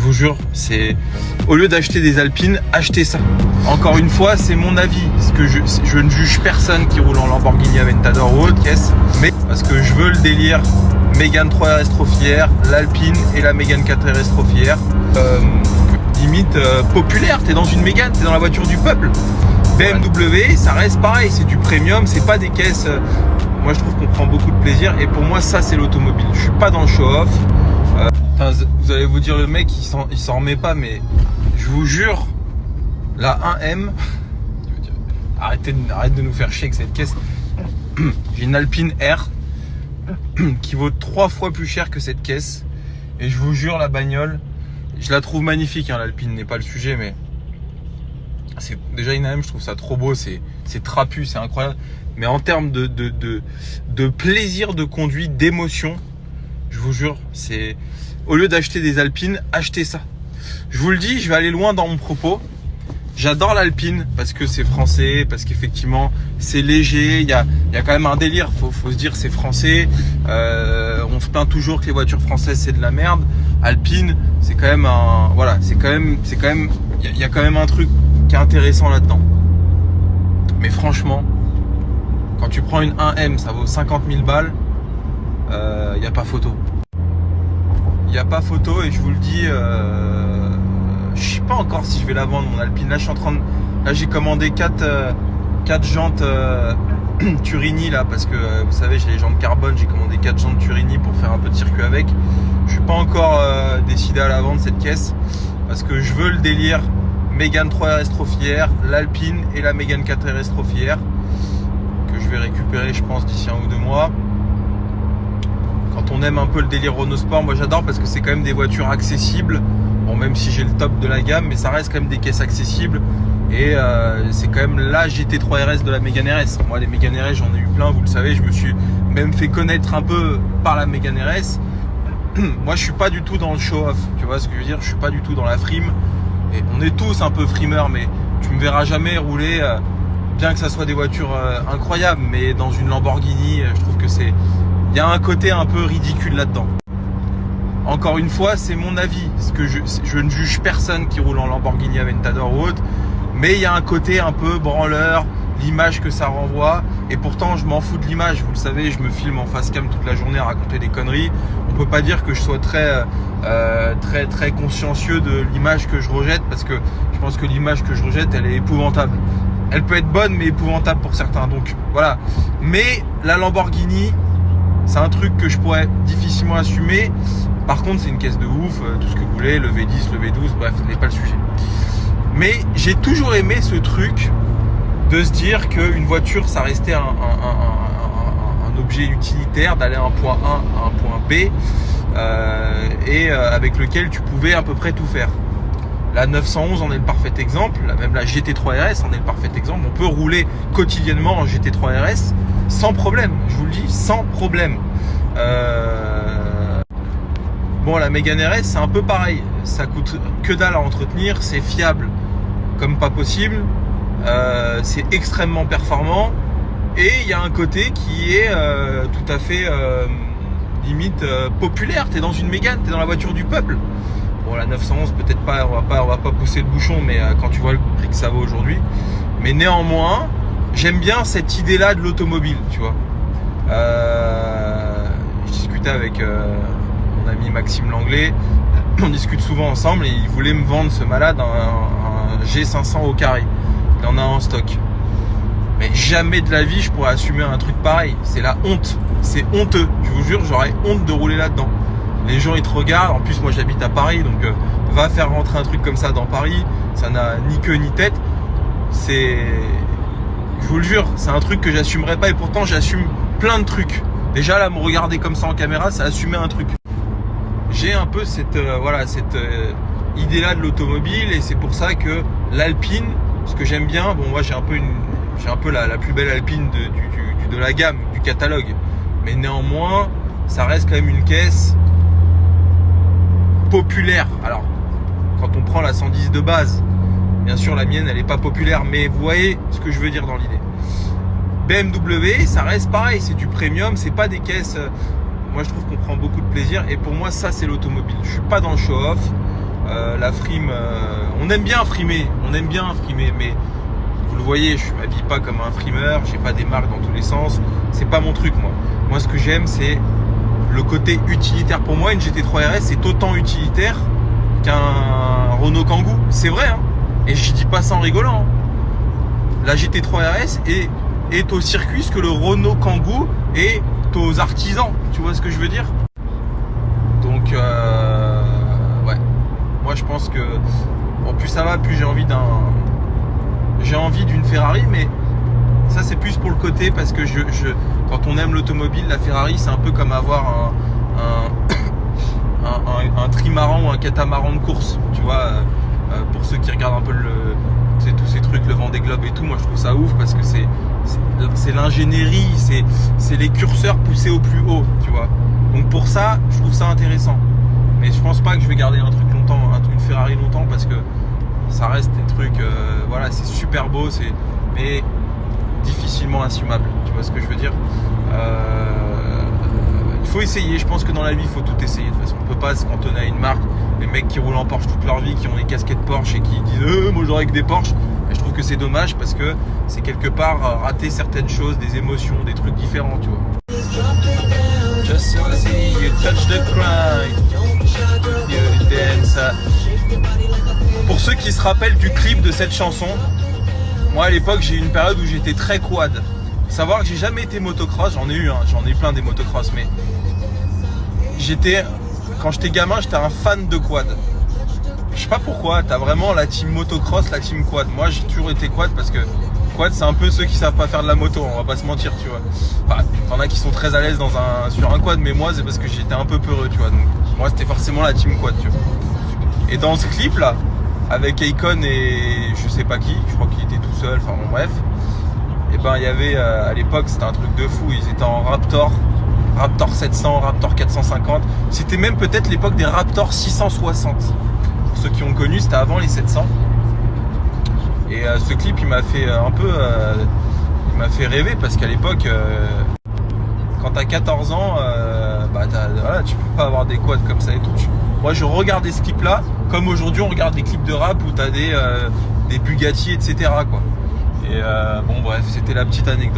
vous jure, c'est au lieu d'acheter des Alpines, achetez ça. Encore une fois, c'est mon avis, parce que je ne juge personne qui roule en Lamborghini Aventador ou autre caisse, mais parce que je veux le délire Mégane 3 RS Trophy-R, l'Alpine et la Mégane 4 RS Trophy-R. Limite populaire, t'es dans une Mégane, t'es dans la voiture du peuple. BMW, ça reste pareil, c'est du premium, c'est pas des caisses. Moi je trouve qu'on prend beaucoup de plaisir et pour moi ça c'est l'automobile. Je suis pas dans le show-off. Vous allez vous dire le mec il s'en remet pas, mais je vous jure, la 1M, arrête de nous faire chier avec cette caisse. J'ai une Alpine R qui vaut 3 fois plus cher que cette caisse et je vous jure la bagnole, je la trouve magnifique, hein, l'Alpine n'est pas le sujet, mais c'est déjà une AM, je trouve ça trop beau, c'est trapu, c'est incroyable. Mais en termes de plaisir de conduite, d'émotion, je vous jure, c'est au lieu d'acheter des Alpines, achetez ça. Je vous le dis, je vais aller loin dans mon propos. J'adore l'Alpine parce que c'est français, parce qu'effectivement c'est léger, il y a quand même un délire, faut se dire c'est français. On se plaint toujours que les voitures françaises c'est de la merde. Alpine, c'est quand même un, voilà, c'est quand même, il y a quand même un truc qui est intéressant là-dedans. Mais franchement, quand tu prends une 1M, ça vaut 50 000 balles, il n'y a pas photo. Il n'y a pas photo et je vous le dis, je sais pas encore si je vais la vendre mon Alpine. Là, là j'ai commandé 4 jantes Turini là, parce que vous savez, j'ai les jantes carbone, j'ai commandé 4 jantes Turini pour faire un peu de circuit avec. Je suis pas encore décidé à la vendre cette caisse parce que je veux le délire Mégane 3 RS Trophy-R, l'Alpine et la Mégane 4 RS Trophy-R que je vais récupérer je pense d'ici 1 ou 2 mois. Quand on aime un peu le délire Renault Sport, moi j'adore parce que c'est quand même des voitures accessibles. Bon, même si j'ai le top de la gamme, mais ça reste quand même des caisses accessibles. Et c'est quand même la GT3 RS de la Mégane RS. Moi les Mégane RS j'en ai eu plein, vous le savez, je me suis même fait connaître un peu par la Mégane RS. Moi je suis pas du tout dans le show-off, tu vois ce que je veux dire, je suis pas du tout dans la frime. Et on est tous un peu frimeurs, mais tu me verras jamais rouler, bien que ça soit des voitures incroyables, mais dans une Lamborghini, je trouve que il y a un côté un peu ridicule là-dedans. Encore une fois, c'est mon avis, parce que je ne juge personne qui roule en Lamborghini Aventador ou autre, mais il y a un côté un peu branleur, l'image que ça renvoie, et pourtant je m'en fous de l'image, vous le savez, je me filme en face cam toute la journée à raconter des conneries. On peut pas dire que je sois très consciencieux de l'image que je rejette, parce que je pense que l'image que je rejette, elle est épouvantable. Elle peut être bonne, mais épouvantable pour certains, donc voilà. Mais la Lamborghini, c'est un truc que je pourrais difficilement assumer. Par contre, c'est une caisse de ouf, tout ce que vous voulez, le V10, le V12, bref, ce n'est pas le sujet. Mais j'ai toujours aimé ce truc de se dire qu'une voiture, ça restait un objet utilitaire, d'aller d'un point A à un point B, et avec lequel tu pouvais à peu près tout faire. La 911 en est le parfait exemple, même la GT3 RS en est le parfait exemple. On peut rouler quotidiennement en GT3 RS sans problème, je vous le dis, sans problème. Bon, la Mégane RS, c'est un peu pareil. Ça coûte que dalle à entretenir, c'est fiable comme pas possible, c'est extrêmement performant et il y a un côté qui est tout à fait limite populaire. T'es dans une Mégane, t'es dans la voiture du peuple. Bon, la 911 peut-être pas, on va pas pousser le bouchon, mais quand tu vois le prix que ça vaut aujourd'hui. Mais néanmoins, j'aime bien cette idée-là de l'automobile, tu vois. Je discutais avec mon ami Maxime Langlais, on discute souvent ensemble et il voulait me vendre ce malade un G500 au carré. Il en a en stock. Mais jamais de la vie je pourrais assumer un truc pareil. C'est la honte. C'est honteux. Je vous jure, j'aurais honte de rouler là-dedans. Les gens ils te regardent. En plus moi j'habite à Paris, donc va faire rentrer un truc comme ça dans Paris, ça n'a ni queue ni tête. Je vous le jure, c'est un truc que j'assumerais pas et pourtant j'assume plein de trucs. Déjà là, me regarder comme ça en caméra, c'est assumer un truc. J'ai un peu cette idée-là de l'automobile et c'est pour ça que l'Alpine, ce que j'aime bien, bon moi j'ai un peu la plus belle Alpine de la gamme, du catalogue, mais néanmoins ça reste quand même une caisse populaire. Alors quand on prend la 110 de base, bien sûr la mienne elle est pas populaire, mais vous voyez ce que je veux dire dans l'idée. BMW, ça reste pareil, c'est du premium, c'est pas des caisses. Moi je trouve qu'on prend beaucoup de plaisir et pour moi ça c'est l'automobile. Je suis pas dans le show-off, la frime, on aime bien frimer, mais vous le voyez, je m'habille pas comme un frimeur, j'ai pas des marques dans tous les sens, c'est pas mon truc moi. Moi ce que j'aime c'est le côté utilitaire. Pour moi une GT3 RS c'est autant utilitaire qu'un Renault Kangoo, c'est vrai hein. Et je dis pas ça en rigolant hein. La GT3 RS est au circuit ce que le Renault Kangoo est aux artisans, tu vois ce que je veux dire. Donc ouais, moi je pense que bon, plus ça va, plus j'ai envie d'une Ferrari, mais ça c'est plus pour le côté parce que quand on aime l'automobile, la Ferrari c'est un peu comme avoir un trimaran ou un catamaran de course, tu vois. Pour ceux qui regardent un peu tous ces trucs, le Vendée Globe et tout, moi je trouve ça ouf parce que c'est l'ingénierie, c'est les curseurs poussés au plus haut, tu vois. Donc pour ça, je trouve ça intéressant. Mais je pense pas que je vais garder un truc longtemps, une Ferrari longtemps parce que ça reste des trucs, voilà, c'est super beau, mais difficilement assumable, tu vois ce que je veux dire. Il faut essayer, je pense que dans la vie il faut tout essayer de toute façon, on peut pas se cantonner à une marque. Les mecs qui roulent en Porsche toute leur vie, qui ont des casquettes Porsche et qui disent moi j'aurais que des Porsche, et je trouve que c'est dommage parce que c'est quelque part rater certaines choses, des émotions, des trucs différents, tu vois. Just so see you touch the ground, you dance. Pour ceux qui se rappellent du clip de cette chanson, moi à l'époque j'ai eu une période où j'étais très quad. Faut savoir que j'ai jamais été motocross, j'en ai eu plein des motocross, mais quand j'étais gamin, j'étais un fan de quad. Je sais pas pourquoi, t'as vraiment la team motocross, la team quad. Moi j'ai toujours été quad parce que quad c'est un peu ceux qui savent pas faire de la moto, on va pas se mentir, tu vois. Enfin, t'en as qui sont très à l'aise sur un quad, mais moi c'est parce que j'étais un peu peureux, tu vois. Donc moi c'était forcément la team quad, tu vois. Et dans ce clip là, avec Akon et je sais pas qui, je crois qu'il était tout seul, enfin bon bref. Et ben il y avait à l'époque c'était un truc de fou, ils étaient en Raptor 700, Raptor 450, c'était même peut-être l'époque des Raptor 660. Pour ceux qui ont connu, c'était avant les 700. Et ce clip, il m'a fait il m'a fait rêver parce qu'à l'époque, quand t'as 14 ans, voilà, tu peux pas avoir des quads comme ça et tout. Moi, je regardais ce clip-là, comme aujourd'hui on regarde des clips de rap où t'as des Bugatti, etc. quoi. Et bon, bref, c'était la petite anecdote.